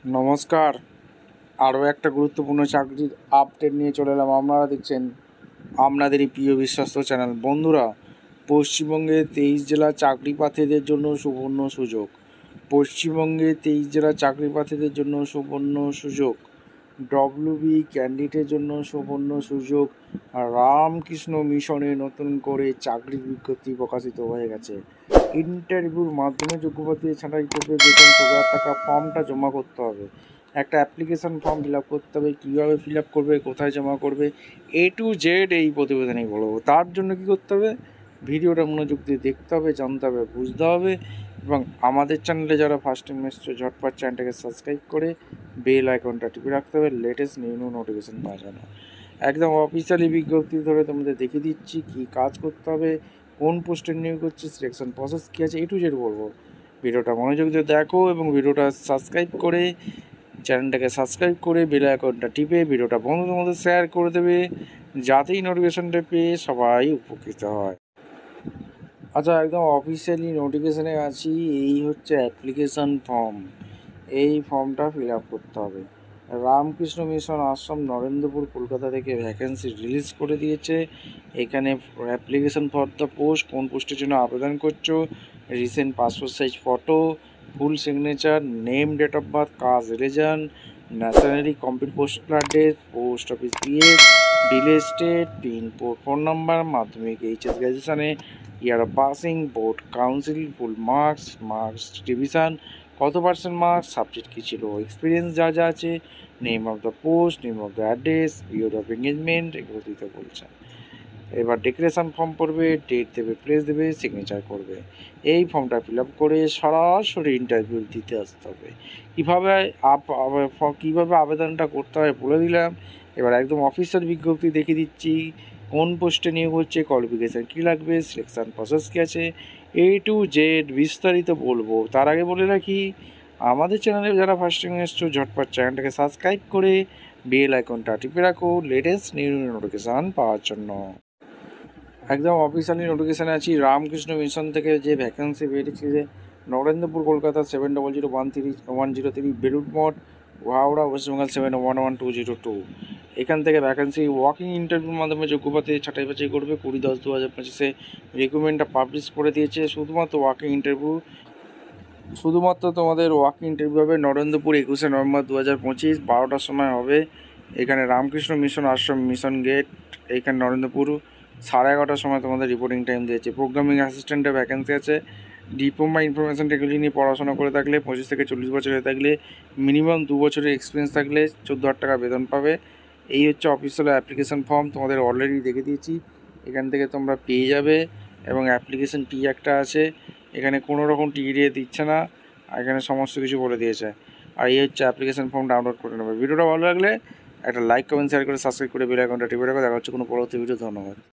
নমস্কার। আরও একটা গুরুত্বপূর্ণ চাকরির আপডেট নিয়ে চলে এলাম। আপনারা দেখছেন আপনাদেরই প্রিয় বিশ্বস্ত চ্যানেল। বন্ধুরা, পশ্চিমবঙ্গে 23 জেলার চাকরি প্রার্থীদের জন্য সুবর্ণ সুযোগ। পশ্চিমবঙ্গে 23 জেলার চাকরি প্রার্থীদের জন্য সুবর্ণ সুযোগ। ডব্লিউবি ক্যান্ডিডেটের জন্য সুবর্ণ সুযোগ। আর রামকৃষ্ণ মিশনে নতুন করে চাকরির বিজ্ঞপ্তি প্রকাশিত হয়ে গেছে। ইন্টারভিউর মাধ্যমে যোগ্য প্রার্থী ছাঁটাই করবে। বেতন 16,000 টাকা। ফর্মটা জমা করতে হবে, একটা অ্যাপ্লিকেশান ফর্ম ফিল আপ করতে হবে। কীভাবে ফিল আপ করবে, কোথায় জমা করবে, A to Z এই প্রতিবেদনেই বলবো। তার জন্য কী করতে হবে, ভিডিওটা মনোযোগ দিয়ে দেখতে হবে, জানতে হবে, বুঝতে হবে। এবং আমাদের চ্যানেলে যারা ফার্স্ট টাইম এসছো, ঝটপট চ্যানেলটাকে সাবস্ক্রাইব করে বেল আইকনটা টিপে রাখতে হবে লেটেস্ট নিউ নোটিফিকেশান পাওয়ার জন্য। একদম অফিসিয়ালি বিজ্ঞপ্তি ধরে তোমাদের দেখিয়ে দিচ্ছি কী কাজ করতে হবে, কোন পোস্টের নিয়োগ হচ্ছে, সিলেকশন প্রসেস কী আছে, A to Z বলবো। ভিডিওটা মনোযোগ দিয়ে দেখো এবং ভিডিওটা সাবস্ক্রাইব করে চ্যানেলটাকে সাবস্ক্রাইব করে বেল আইকনটা টিপে ভিডিওটা বন্ধুদের মধ্যে শেয়ার করে দেবে, যাতেই নোটিফিকেশানটা পেয়ে সবাই উপকৃত হয়। আচ্ছা, একদম অফিসিয়ালি নোটিফিকেশানে আছি। এই হচ্ছে অ্যাপ্লিকেশান ফর্ম। এই ফর্মটা ফিল আপ করতে হবে। রামকৃষ্ণ মিশন আশ্রম নরেন্দ্রপুর কলকাতা থেকে ভ্যাকেন্সি রিলিজ করে দিয়েছে। এখানে অ্যাপ্লিকেশান ফর দ্য পোস্ট, কোন পোস্টের জন্য আবেদন করছো, recent passport size photo, full signature, name, date of birth, caste, religion, nationality, complete postal address, post office PS, village state, pincode, phone number, Madhyamik, HS গ্র্যাজুয়েশনে, year of passing, board council, full marks division, কত percent marks, subject কী ছিল, experience যা যা আছে, name of the post, name of the address, period of engagement, এগুলো দিতে বলছে। এবার ডিক্লারেশান ফর্ম পড়বে, ডেট দেবে, প্লেস দেবে, সিগনেচার করবে। এই ফর্মটা ফিল আপ করে সরাসরি ইন্টারভিউ দিতে আসতে হবে। কীভাবে আবেদনটা করতে হয় বলে দিলাম। এবার একদম অফিসিয়াল বিজ্ঞপ্তি দেখিয়ে দিচ্ছি, কোন পোস্টে নিয়োগ হচ্ছে, কোয়ালিফিকেশান কী লাগবে, সিলেকশান প্রসেস কী আছে, A to Z বিস্তারিত বলবো। তার আগে বলে রাখি, আমাদের চ্যানেলে যারা ফার্স্ট টাইম এসছো, ঝটপট চ্যানেলটাকে সাবস্ক্রাইব করে বেল আইকনটা টিপে রাখো লেটেস্ট নিউ নোটিফিকেশান পাওয়ার জন্য। একদম অফিসিয়ালি নোটিফিকেশানে আছি। রামকৃষ্ণ মিশন থেকে যে ভ্যাকেন্সি বেরিয়েছে, যে নরেন্দ্রপুর কলকাতা 700103, বেলুড় মঠ, হাওড়া, ওয়েস্টবেঙ্গল 711202। এখান থেকে ভ্যাকেন্সি ওয়াকিং ইন্টারভিউর মাধ্যমে যোগ্য প্রার্থী ছাঁটাই বাছাই করবে। 20/10/2025 রিক্রুটমেন্টটা পাবলিশ করে দিয়েছে। শুধুমাত্র ওয়াকিং ইন্টারভিউ, শুধুমাত্র তোমাদের ওয়াকিং ইন্টারভিউ হবে। নরেন্দ্রপুর 21শে নভেম্বর 2025 12টার সময় হবে। এখানে রামকৃষ্ণ মিশন আশ্রম, মিশন গেট, এইখানে নরেন্দ্রপুর 11:30টার সময় তোমাদের রিপোর্টিং টাইম দিয়েছে। প্রোগ্রামিং অ্যাসিস্ট্যান্টের ভ্যাকেন্সি আছে। ডিপ্লোমা ইনফরমেশন টেকনোলজি নিয়ে পড়াশোনা করে থাকলে, 25 থেকে 40 বছর হয়ে থাকলে, মিনিমাম 2 বছরের এক্সপিরিয়েন্স থাকলে 14,000 টাকা বেতন পাবে। এই হচ্ছে অফিসিয়াল অ্যাপ্লিকেশান ফর্ম, তোমাদের অলরেডি দেখে দিয়েছি। এখান থেকে তোমরা পেয়ে যাবে। এবং অ্যাপ্লিকেশান টি একটা আছে, এখানে কোনো রকম টি দিয়ে দিচ্ছে না, এখানে সমস্ত কিছু বলে দিয়েছে। আর এই হচ্ছে অ্যাপ্লিকেশান ফর্ম, ডাউনলোড করে নেবে। ভিডিওটা ভালো লাগলে একটা লাইক, কমেন্ট, শেয়ার করে সাবস্ক্রাইব করে বেল আইকনটা টিপে রাখো। দেখা হচ্ছে কোনো পরবর্তী ভিডিও। ধন্যবাদ।